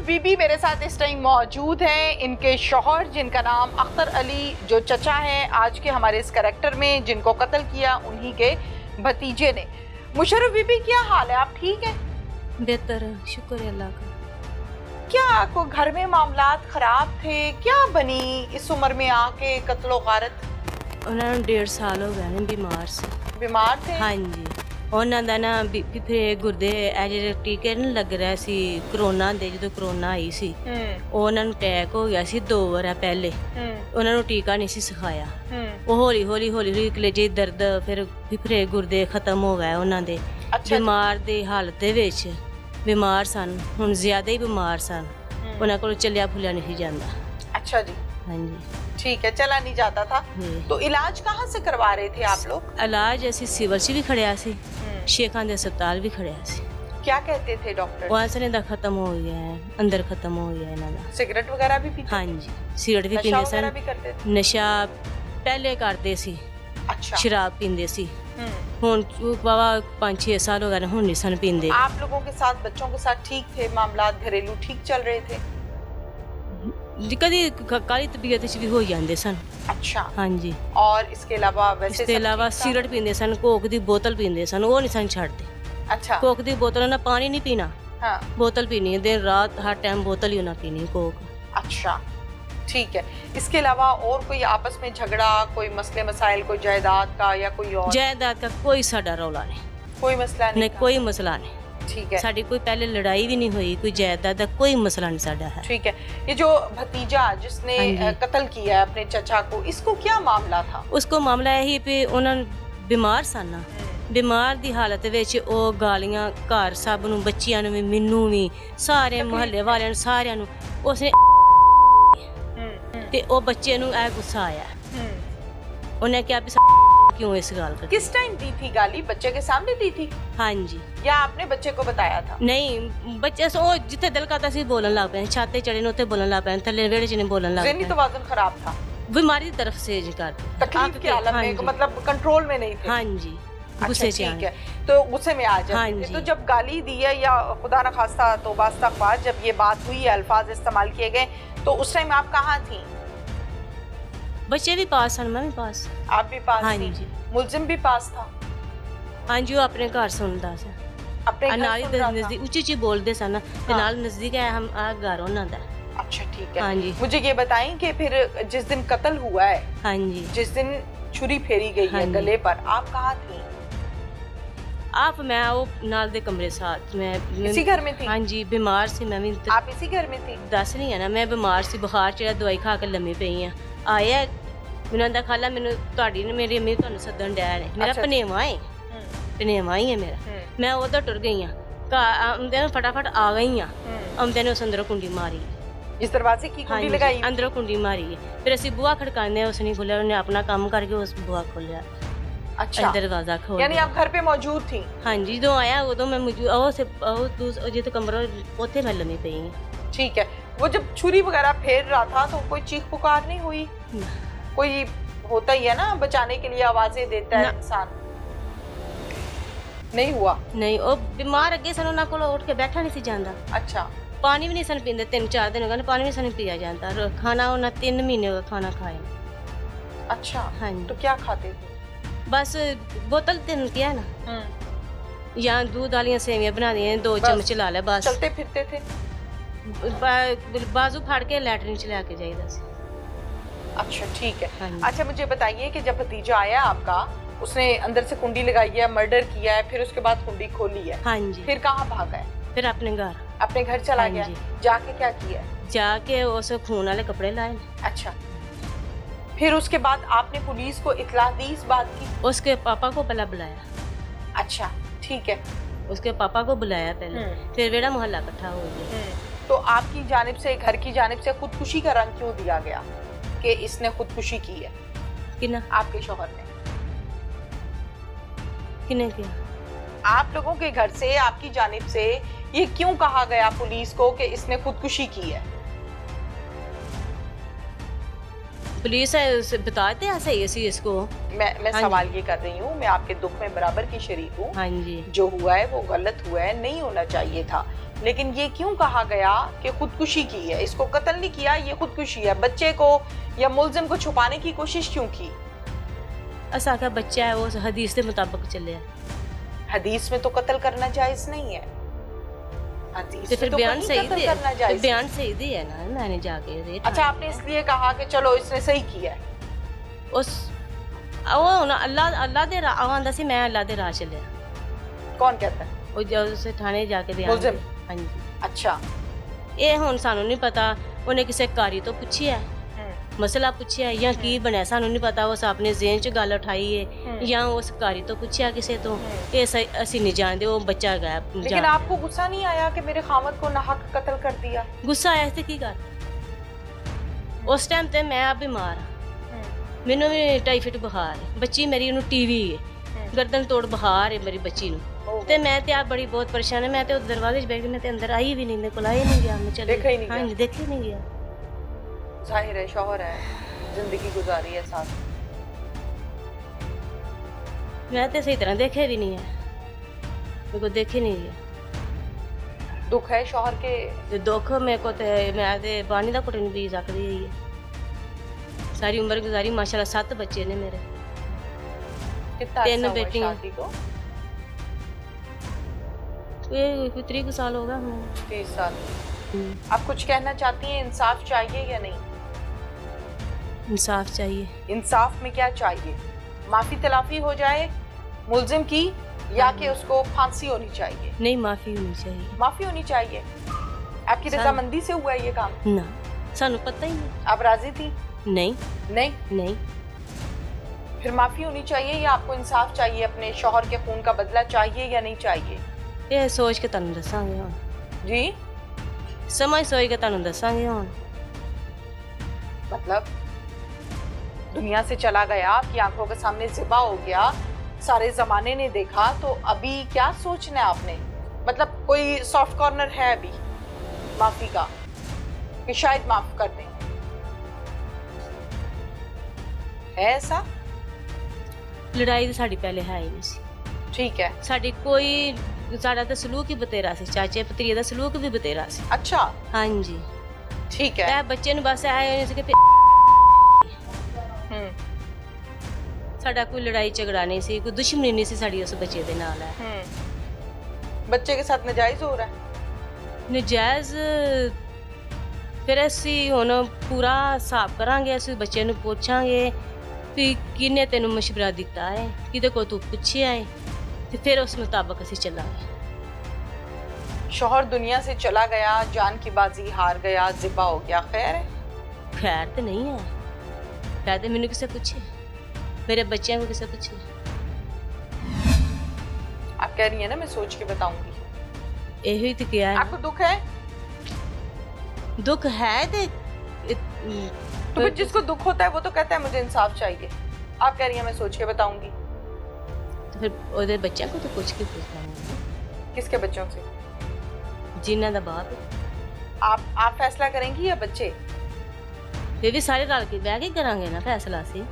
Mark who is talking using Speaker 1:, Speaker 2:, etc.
Speaker 1: बीबी मेरे साथ इस टाइम मौजूद हैं। इनके शौहर जिनका नाम अख्तर अली, जो चचा हैं आज के हमारे इस कैरेक्टर में जिनको कत्ल किया, उन्हीं के भतीजे ने। मुशर्रफ बीबी, क्या हाल है? आप ठीक हैं?
Speaker 2: बेहतर है, शुक्र है अल्लाह का।
Speaker 1: क्या कोई घर में मामलात खराब थे? क्या बनी इस उम्र में आके कत्लो गारत?
Speaker 2: ਉਹਨਾਂ ਨੂੰ 1.5 ਸਾਲ ਹੋ ਗਏ ਨੇ ਬਿਮਾਰ ਸੀ।
Speaker 1: बीमार थे?
Speaker 2: ਹਾਂਜੀ, ਉਹਨਾਂ ਦਾ ਨਾ ਫਿਰ ਗੁਰਦੇ ਇਹ ਜਿਹੜੇ ਟੀਕੇ ਨਹੀਂ ਲੱਗ ਰਿਹਾ ਸੀ ਕਰੋਨਾ ਦੇ, ਜਦੋਂ ਕਰੋਨਾ ਆਈ ਸੀ ਉਹਨਾਂ ਨੂੰ ਅਟੈਕ ਹੋ ਗਿਆ ਸੀ 2 ਵਾਰ ਪਹਿਲੇ। ਉਹਨਾਂ ਨੂੰ ਟੀਕਾ ਨਹੀਂ ਸੀ ਸਿਖਾਇਆ। ਉਹ ਹੌਲੀ ਹੌਲੀ ਕਲੇਜੇ ਦੀ ਦਰਦ, ਫਿਰ ਫਿਫਰੇ ਗੁਰਦੇ ਖਤਮ ਹੋ ਗਏ ਉਹਨਾਂ ਦੇ। ਬਿਮਾਰ ਦੀ ਹਾਲਤ ਦੇ ਵਿੱਚ ਬਿਮਾਰ ਸਨ, ਹੁਣ ਜ਼ਿਆਦਾ ਹੀ ਬਿਮਾਰ ਸਨ। ਉਹਨਾਂ ਕੋਲ ਚੱਲਿਆ ਫੁੱਲਿਆ ਨਹੀਂ ਜਾਂਦਾ।
Speaker 1: अच्छा जी,
Speaker 2: हाँ जी,
Speaker 1: ठीक है, चला नहीं जाता था। तो इलाज कहाँ से करवा रहे थे आप लोग?
Speaker 2: इलाज ਅਸੀਂ ਸਿਵਲ 'ਚ ਵੀ ਖੜਿਆ ਸੀ, ਸ਼ੇਖਾਂ ਦੇ ਹਸਪਤਾਲ ਵੀ ਖੜਿਆ ਸੀ।
Speaker 1: क्या कहते थे डॉक्टर?
Speaker 2: ਉਹ ਅਸਲੇ ਦਾ ਖਤਮ ਹੋ ਗਿਆ ਹੈ, ਅੰਦਰ ਖਤਮ ਹੋ ਗਿਆ ਇਹਨਾਂ ਦਾ।
Speaker 1: सिगरेट वगैरह भी पीते?
Speaker 2: हाँ जी, ਸਿਗਰਟ ਵੀ
Speaker 1: नशा
Speaker 2: ਪੀਂਦੇ
Speaker 1: वगैरह
Speaker 2: ਸਨ।
Speaker 1: भी करते थे?
Speaker 2: ਨਸ਼ਾ ਪਹਿਲੇ ਕਰਦੇ ਸੀ,
Speaker 1: अच्छा।
Speaker 2: ਸ਼ਰਾਬ ਪੀਂਦੇ ਸੀ। ਹੁਣ ਬਾਬਾ 5-6 ਸਾਲ ਹੋ ਗਏ ਨੇ, ਹੁਣ ਨਹੀਂ ਸਨ ਪੀਂਦੇ।
Speaker 1: आप लोगों के साथ, बच्चों के साथ ठीक थे? मामलात घरेलू ठीक चल रहे थे?
Speaker 2: ਕਦੀ ਕਾਲੀ ਤਬੀਅਤ 'ਚ ਵੀ ਹੋ ਜਾਂਦੇ ਸਨ।
Speaker 1: अच्छा।
Speaker 2: हाँ जी,
Speaker 1: और इसके अलावा वैसे
Speaker 2: ਇਸ ਤੋਂ ਇਲਾਵਾ ਸਿਗਰਟ ਪੀਂਦੇ ਸਨ, ਕੋਕ ਦੀ ਬੋਤਲ ਪੀਂਦੇ ਸਨ, ਉਹ ਨਹੀਂ ਸਨ ਛੱਡਦੇ।
Speaker 1: अच्छा।
Speaker 2: ਕੋਕ ਦੀ ਬੋਤਲ ਨਾਲ ਪਾਣੀ ਨਹੀਂ ਪੀਣਾ,
Speaker 1: हाँ।
Speaker 2: बोतल पीनी है, दिन रात हर टाइम बोतल ही ना पीनी कोक।
Speaker 1: अच्छा, ठीक है। इसके अलावा और कोई आपस में झगड़ा, कोई मसले मसाइल, कोई जायदाद का या कोई और?
Speaker 2: जायदाद का कोई साडा रौला नहीं,
Speaker 1: कोई मसला नहीं था?
Speaker 2: कोई मसला नहीं।
Speaker 1: ठीक है,
Speaker 2: साडी कोई पहले लड़ाई भी नहीं हुई, कोई जायदाद का कोई मसला नहीं साडा है।
Speaker 1: ठीक है। ये जो भतीजा जिसने
Speaker 2: हाँ जी।
Speaker 1: कत्ल किया है अपने चचा को, इसको क्या मामला था?
Speaker 2: उसको मामला यही भी उन्होंने बीमार सन ना, बीमार ਦੀ ਹਾਲਤ ਵਿੱਚ ਉਹ ਗਾਲੀਆਂ ਘਰ ਸਭ ਨੂੰ, ਬੱਚਿਆਂ ਨੂੰ ਵੀ, ਮੈਨੂੰ ਵੀ, ਸਾਰੇ ਮੁਹੱਲੇ ਵਾਲਿਆਂ ਨੂੰ, ਸਾਰਿਆਂ ਨੂੰ ਉਸਨੇ। ਤੇ ਉਹ ਬੱਚੇ ਨੂੰ ਇਹ ਗੁੱਸਾ ਆਇਆ, ਉਹਨੇ ਕਿਹਾ ਵੀ क्यों इस गाल कर।
Speaker 1: किस टाइम दी थी गाली? बच्चे के सामने दी थी
Speaker 2: हाँ जी,
Speaker 1: या आपने बच्चे को बताया था?
Speaker 2: नहीं, बच्चे ਉਹ ਜਿੱਥੇ ਦਿਲ ਕਰਦਾ ਸੀ ਬੋਲਣ ਲੱਗ ਪਏ, ਛੱਤ ਤੇ ਚੜੇ ਨੇ ਉੱਥੇ ਬੋਲਣ ਲੱਗ ਪਏ, ਥੱਲੇ ਵਿਹੜੇ 'ਚ ਨੇ ਬੋਲਣ ਲੱਗ
Speaker 1: ज़हनी
Speaker 2: ਪਏ।
Speaker 1: तवाज़ुन खराब था?
Speaker 2: बीमारी की तरफ से जी कर
Speaker 1: तकलीफ के आलम में, मतलब कंट्रोल में नहीं थे?
Speaker 2: हाँ जी,
Speaker 1: अच्छा,
Speaker 2: गुस्से से
Speaker 1: ठीक है। तो गुस्से में आ जाते
Speaker 2: हाँ
Speaker 1: थे।
Speaker 2: जी।
Speaker 1: तो जब गाली दी है या खुदा न खास्ता तौबा इस्तग़फ़ार, जब ये बात हुई है, अल्फाज इस्तेमाल किए गए, तो उस टाइम आप कहाँ थी?
Speaker 2: बच्चे भी पास सन, मैं भी पास।
Speaker 1: आप भी पास
Speaker 2: हाँ
Speaker 1: थी?
Speaker 2: जी,
Speaker 1: मुलजिम भी पास था?
Speaker 2: हाँ जी, वो अपने घर सुनता सा,
Speaker 1: अपने घर
Speaker 2: नाल
Speaker 1: सुन रहा था?
Speaker 2: नजदीक उच्ची उच्ची बोलते सन ते नाल नजदीक है हम आ घर उन्हां दा।
Speaker 1: अच्छा, ठीक है।
Speaker 2: हाँ जी,
Speaker 1: मुझे ये बताएं कि फिर जिस दिन कत्ल हुआ है,
Speaker 2: हाँ जी,
Speaker 1: जिस दिन छुरी फेरी गई
Speaker 2: हाँ
Speaker 1: है
Speaker 2: जी।
Speaker 1: गले पर, आप कहाँ थी?
Speaker 2: आप मैं वो नाल दे कमरे साथ मैं
Speaker 1: इसी घर में थी?
Speaker 2: हाँ जी, बीमार सी मैं भी
Speaker 1: आप इसी घर में थी?
Speaker 2: दस नहीं है ना, मैं बीमार सी, बुखार चढ़ा, दवाई खा के लम्मी पई आ। आया ਮੈਨੂੰ ਆਂਦਾ ਖਾਲਾ ਮੈਨੂੰ ਤੁਹਾਡੀ ਨੇ, ਮੇਰੀ ਅੰਮੀ ਤੁਹਾਨੂੰ ਸੱਦਣ ਡਿਆ ਨੇ, ਮੇਰਾ
Speaker 1: ਅੱਛਾ।
Speaker 2: ਭਨੇਵਾ ਹੈ, ਭਨੇਵਾ ਹੀ ਹੈ ਮੇਰਾ। ਮੈਂ ਉਧਰ ਟੁਰ ਗਈ ਆ, ਆਉਂਦੇ ਨੇ ਫਟਾਫਟ ਆ ਗਈ ਆ, ਆਉਂਦੇ ਨੇ ਉਸ ਅੰਦਰੋਂ ਕੁੰਡੀ ਮਾਰੀ।
Speaker 1: इस दरवाजे की कुंडी लगाई?
Speaker 2: ਅੰਦਰੋਂ ਕੁੰਡੀ ਮਾਰੀ ਹੈ। ਫਿਰ ਅਸੀਂ ਬੂਹਾ ਖੜਕਾਉਂਦੇ, ਉਸ ਨੇ ਖੋਲਿਆ, ਉਹਨੇ ਆਪਣਾ ਕੰਮ ਕਰਕੇ ਉਸ ਬੂਹਾ ਖੋਲਿਆ।
Speaker 1: अच्छा,
Speaker 2: दरवाजा खोल
Speaker 1: यानी आप घर पे मौजूद थी?
Speaker 2: हाँ जी, ਜਦੋਂ ਆਇਆ ਉਦੋਂ ਮੈਂ ਜਿੱਥੇ ਕਮਰਾ ਉੱਥੇ ਮੈਂ ਲੰਮੀ ਪਈ ਹਾਂ।
Speaker 1: ठीक है। वो जब छुरी वगैरह फेर रहा था तो कोई चीख पुकार नहीं हुई? कोई होता ही है ना, बचाने के लिए आवाजें देता है इंसान, नहीं हुआ?
Speaker 2: नहीं, ਉਹ ਬਿਮਾਰ ਅੱਗੇ ਸਨ, ਉਹਨਾਂ ਕੋਲ ਉੱਠ ਕੇ ਬੈਠਾ ਨਹੀਂ ਸੀ ਜਾਂਦਾ।
Speaker 1: अच्छा।
Speaker 2: ਪਾਣੀ ਵੀ ਨਹੀਂ ਸਨ ਪੀਂਦੇ, 3-4 ਦਿਨ ਹੋ ਗਏ ਪਾਣੀ ਵੀ ਸਨ ਪੀਆ ਜਾਂਦਾ। ਖਾਣਾ ਉਹਨਾਂ 3 ਮਹੀਨੇ ਹੋ ਗਏ ਖਾਣਾ ਖਾਏ।
Speaker 1: अच्छा,
Speaker 2: हाँ जी,
Speaker 1: तो क्या खाते थे?
Speaker 2: बस बोतल दिन किया ना, या दूध वाली सेवियां बना दी, 2 चम्मच ला ले बस।
Speaker 1: चलते फिरते थे?
Speaker 2: बाजू फाड़ के लैटरिन च लेके जाइदा सी।
Speaker 1: अच्छा, ठीक है।
Speaker 2: हाँ जी।
Speaker 1: अच्छा, मुझे बताइए कि जब भतीजा आया आपका, उसने अंदर से कुंडी लगाई है, मर्डर किया है, फिर उसके बाद कुंडी खोली है,
Speaker 2: हाँ जी,
Speaker 1: फिर कहाँ भागा है?
Speaker 2: फिर अपने घर,
Speaker 1: अपने घर चला
Speaker 2: हाँ
Speaker 1: गया?
Speaker 2: जी।
Speaker 1: जाके क्या किया?
Speaker 2: जाके उस खून वाले कपड़े लाए।
Speaker 1: अच्छा, फिर उसके बाद आपने पुलिस को इत्तला दी इस बात की?
Speaker 2: उसके पापा को पहला बुलाया।
Speaker 1: अच्छा, ठीक है।
Speaker 2: उसके पापा को बुलाया पहले, फिर वेड़ा मोहल्ला इकट्ठा हो गया।
Speaker 1: तो आपकी जानिब से, घर की जानिब से खुदकुशी का रंग क्यों दिया गया कि इसने खुदकुशी की है?
Speaker 2: किना
Speaker 1: आपके शौहर ने?
Speaker 2: किने किया?
Speaker 1: आप लोगों के घर से, आपकी जानिब से ये क्यों कहा गया पुलिस को कि इसने खुदकुशी की है?
Speaker 2: पुलिस बताते हैं सही है इसको।
Speaker 1: मैं
Speaker 2: हाँ
Speaker 1: सवाल ये कर रही हूँ, मैं आपके दुख में बराबर की शरीक हूँ।
Speaker 2: हाँ जी,
Speaker 1: जो हुआ है वो गलत हुआ है, नहीं होना चाहिए था। लेकिन ये क्यों कहा गया कि खुदकुशी की है? इसको कत्ल नहीं किया, ये खुदकुशी है। बच्चे को या मुलजिम को छुपाने की कोशिश क्यों की?
Speaker 2: ऐसा क्या बच्चा है वो हदीस के मुताबिक चले।
Speaker 1: हदीस में तो कत्ल करना जायज नहीं है। हदीस
Speaker 2: तो फिर
Speaker 1: में तो
Speaker 2: बयान
Speaker 1: कहीं
Speaker 2: सही
Speaker 1: कत्ल
Speaker 2: दे,
Speaker 1: करना जायज
Speaker 2: बयान सही दे है ना मैंने जाके दे।
Speaker 1: अच्छा, आपने इसलिए कहा कि चलो इसने सही किया है।
Speaker 2: उस वो ना अल्लाह दे राह आंदा सी, मैं अल्लाह दे राह चलिया।
Speaker 1: कौन कहता है?
Speaker 2: ਉਹ ਜਦ ਉਸੇ ਥਾਣੇ ਜਾ ਕੇ ਬਿਆਨ
Speaker 1: ਮੁਲਜ਼ਮ?
Speaker 2: ਦੇ। ਹਾਂਜੀ
Speaker 1: अच्छा।
Speaker 2: ਇਹ ਹੁਣ ਸਾਨੂੰ ਨਹੀਂ ਪਤਾ ਉਹਨੇ ਕਿਸੇ ਕਾਰੀ ਤੋਂ ਪੁੱਛਿਆ ਮਸਲਾ ਪੁੱਛਿਆ ਜਾਂ ਕੀ ਬਣਿਆ ਸਾਨੂੰ ਨਹੀਂ ਪਤਾ। ਉਸ ਆਪਣੇ ਜ਼ਿਹਨ 'ਚ ਗੱਲ ਉਠਾਈ ਹੈ ਜਾਂ ਉਸ ਕਾਰੀ ਤੋਂ ਪੁੱਛਿਆ ਕਿਸੇ ਤੋਂ, ਇਹ ਅਸੀਂ ਨਹੀਂ ਜਾਣਦੇ। ਉਹ ਬੱਚਾ ਗਾਇਬ।
Speaker 1: लेकिन आपको गुस्सा नहीं आया कि मेरे खामद को नाहक कत्ल कर दिया?
Speaker 2: ਗੁੱਸਾ ਆਇਆ ਤੇ ਕੀ ਕਰ। ਉਸ ਟਾਈਮ ਤੇ ਮੈਂ ਆ ਬਿਮਾਰ ਹਾਂ, ਮੈਨੂੰ ਵੀ ਟਾਈਫਾਇਡ ਬੁਖਾਰ ਹੈ, ਬੱਚੀ ਮੇਰੀ ਨੂੰ ਟੀਵੀ ਹੈ, ਗਰਦਨ ਤੋੜ ਬੁਖਾਰ ਹੈ ਮੇਰੀ ਬੱਚੀ ਨੂੰ। ਤੇ ਮੈਂ ਤੇ ਆ ਬੜੀ ਬਹੁਤ ਪਰੇਸ਼ਾਨ ਹੈ। ਮੈਂ ਤੇ ਉਹ ਦਰਵਾਜ਼ੇ 'ਚ ਬੈਠ ਕੇ ਮੈਂ ਤੇ ਅੰਦਰ ਆਈ ਵੀ ਨਹੀਂ, ਮੇਰੇ ਕੋਲ ਆਈ ਨਹੀਂ ਗਿਆ। मैं चली
Speaker 1: देखा ही नहीं गया?
Speaker 2: हाँ जी, देखा ही नहीं गया।
Speaker 1: जाहिर है शौहर है, जिंदगी गुजारी है साथ।
Speaker 2: मैं तो सही तरह देखे भी नहीं है, मेरे को देखे नहीं गया।
Speaker 1: दुख है शौहर के?
Speaker 2: ते दुख मेरे को ते मैं ते पानी दा घुट नहीं पी सकदी है। सारी उम्र गुजारी माशाल्लाह, 7 बच्चे ने मेरे।
Speaker 1: कितना
Speaker 2: तीन
Speaker 1: अर्सा हुआ
Speaker 2: बेटियां।
Speaker 1: शादी को?
Speaker 2: ये कोई 30 साल होगा।
Speaker 1: 30 साल। आप कुछ कहना चाहती हैं? इंसाफ चाहिए या नहीं?
Speaker 2: इंसाफ चाहिए।
Speaker 1: इंसाफ में क्या चाहिए? माफी तलाफी हो जाए मुलजिम की, या कि उसको फांसी होनी चाहिए?
Speaker 2: नहीं, माफी होनी चाहिए।
Speaker 1: माफी होनी चाहिए। आपकी रजामंदी से हुआ है ये काम?
Speaker 2: ना, सानू पता ही नहीं।
Speaker 1: आप राजी थी?
Speaker 2: नहीं
Speaker 1: नहीं।
Speaker 2: नहीं।
Speaker 1: फिर माफी होनी चाहिए या आपको इंसाफ चाहिए? अपने शौहर के खून का बदला चाहिए या नहीं चाहिए?
Speaker 2: ये सोच के तुहानू दसांगे हुण
Speaker 1: जी।
Speaker 2: समझ सोच के तुहानू दसांगे हुण।
Speaker 1: मतलब दुनिया से चला गया, आपकी आंखों के सामने ज़िबा हो गया, सारे जमाने ने देखा, तो अभी क्या सोचना है आपने? मतलब कोई सॉफ्ट कॉर्नर है अभी माफी का कि शायद माफ कर दें? है ऐसा?
Speaker 2: लड़ाई तो साड़ी पहले है ही नहीं सी।
Speaker 1: ठीक है।
Speaker 2: साड़ी कोई साड़ा तो सलूक ही बतेरा सी, चाचे भतीजे दा सलूक भी बतेरा सी।
Speaker 1: अच्छा।
Speaker 2: हाँ जी,
Speaker 1: ठीक है।
Speaker 2: ए बच्चे ਨੂੰ बस आए कि साड़ा कोई लड़ाई झगड़ा नहीं सी, कोई दुश्मनी नहीं सी साड़ी उस बच्चे दे नाल है।
Speaker 1: बच्चे के साथ नाजायज हो रहा है?
Speaker 2: नजायज फिर ਅਸੀਂ ਹੁਣ ਪੂਰਾ ਹਿਸਾਬ ਕਰਾਂਗੇ। ਅਸੀਂ ਬੱਚੇ ਨੂੰ ਪੁੱਛਾਂਗੇ ਕਿ ਕਿਹਨੇ ਤੈਨੂੰ ਮਸ਼ਵਰਾ ਦਿੱਤਾ ਹੈ, ਕਿਹਦੇ ਕੋਲ ਤੂੰ ਪੁੱਛਿਆ ਹੈ, ਤੇ ਫਿਰ ਉਸ ਮੁਤਾਬਕ ਅਸੀਂ ਚੱਲਾਂਗੇ।
Speaker 1: शौहर दुनिया से चला गया, जान की बाजी हार गया, ज़िबा हो गया, खैर है?
Speaker 2: खैर तो नहीं है। खैर तो मैंने किसे पूछे, मेरे बच्चों को किसे पूछे।
Speaker 1: आप कह रही है ना मैं सोच के बताऊंगी।
Speaker 2: यही तो क्या है।
Speaker 1: आपको दुख है?
Speaker 2: दुख है
Speaker 1: तो फिर जिसको दुख होता है वो तो कहता है मुझे इंसाफ चाहिए। आप कह रही हैं मैं सोच के बताऊंगी।
Speaker 2: तो फिर ओदे बच्चों को तो पूछ के पूछना।
Speaker 1: किसके बच्चों से?
Speaker 2: जिन्ना दा बाप।
Speaker 1: आप फैसला करेंगी या बच्चे?
Speaker 2: फिर भी सारे रल के बह के करांगे ना फैसला से।